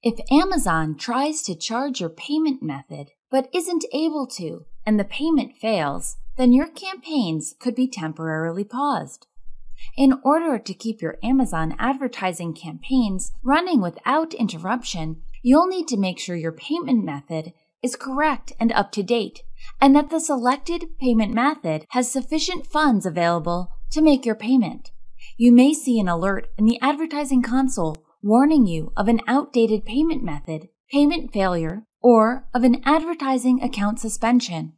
If Amazon tries to charge your payment method but isn't able to, and the payment fails, then your campaigns could be temporarily paused. In order to keep your Amazon advertising campaigns running without interruption, you'll need to make sure your payment method is correct and up to date, and that the selected payment method has sufficient funds available to make your payment. You may see an alert in the advertising console warning you of an outdated payment method, payment failure, or of an advertising account suspension.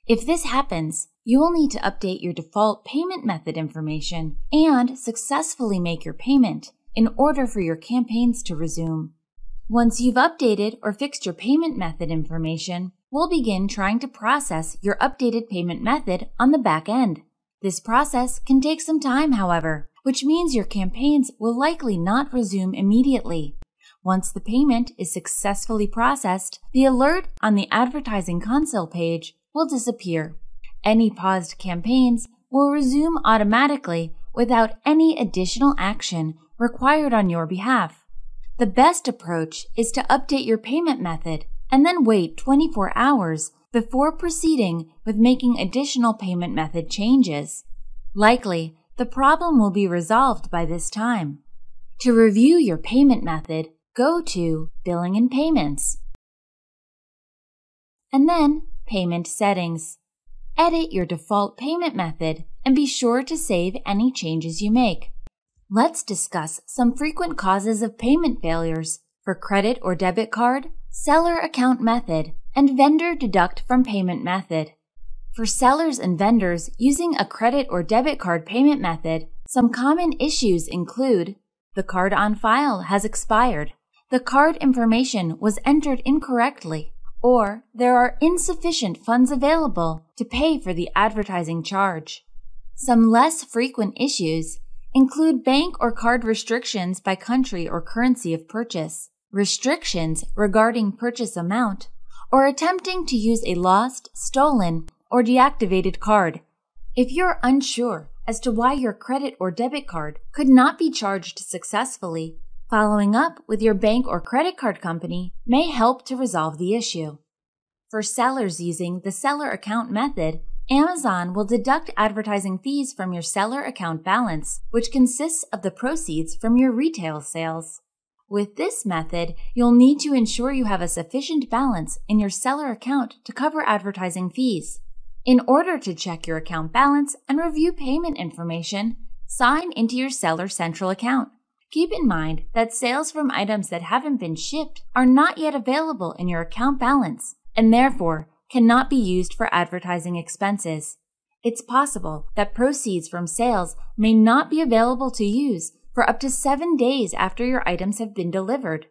If this happens, you will need to update your default payment method information and successfully make your payment in order for your campaigns to resume. Once you've updated or fixed your payment method information, we'll begin trying to process your updated payment method on the back end. This process can take some time, however, which means your campaigns will likely not resume immediately. Once the payment is successfully processed, the alert on the advertising console page will disappear. Any paused campaigns will resume automatically without any additional action required on your behalf. The best approach is to update your payment method and then wait 24 hours before proceeding with making additional payment method changes. Likely, the problem will be resolved by this time. To review your payment method, go to Billing and Payments, and then Payment Settings. Edit your default payment method and be sure to save any changes you make. Let's discuss some frequent causes of payment failures for credit or debit card, seller account method, and vendor deduct from payment method. For sellers and vendors using a credit or debit card payment method, some common issues include: the card on file has expired, the card information was entered incorrectly, or there are insufficient funds available to pay for the advertising charge. Some less frequent issues include bank or card restrictions by country or currency of purchase, restrictions regarding purchase amount, or attempting to use a lost, stolen, or deactivated card. If you're unsure as to why your credit or debit card could not be charged successfully, following up with your bank or credit card company may help to resolve the issue. For sellers using the seller account method, Amazon will deduct advertising fees from your seller account balance, which consists of the proceeds from your retail sales. With this method, you'll need to ensure you have a sufficient balance in your seller account to cover advertising fees. In order to check your account balance and review payment information, sign into your Seller Central account. Keep in mind that sales from items that haven't been shipped are not yet available in your account balance and therefore cannot be used for advertising expenses. It's possible that proceeds from sales may not be available to use for up to 7 days after your items have been delivered.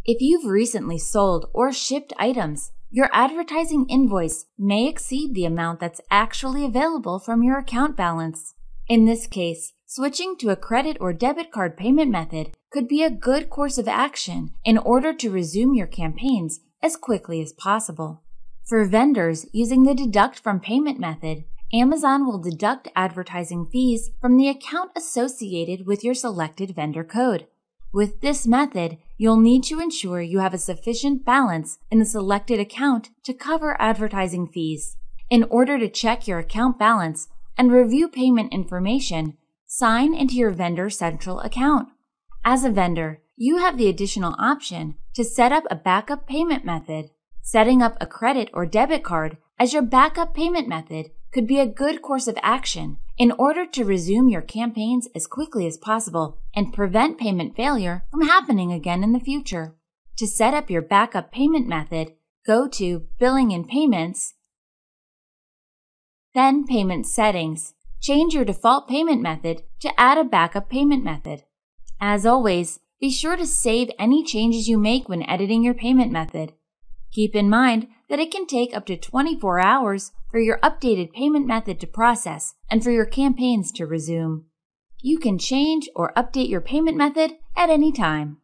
If you've recently sold or shipped items, your advertising invoice may exceed the amount that's actually available from your account balance. In this case, switching to a credit or debit card payment method could be a good course of action in order to resume your campaigns as quickly as possible. For vendors using the deduct from payment method, Amazon will deduct advertising fees from the account associated with your selected vendor code. With this method, you'll need to ensure you have a sufficient balance in the selected account to cover advertising fees. In order to check your account balance and review payment information, sign into your Vendor Central account. As a vendor, you have the additional option to set up a backup payment method. Setting up a credit or debit card as your backup payment method could be a good course of action in order to resume your campaigns as quickly as possible and prevent payment failure from happening again in the future. To set up your backup payment method, go to Billing and Payments, then Payment Settings. Change your default payment method to add a backup payment method. As always, be sure to save any changes you make when editing your payment method. Keep in mind that it can take up to 24 hours for your updated payment method to process and for your campaigns to resume. You can change or update your payment method at any time.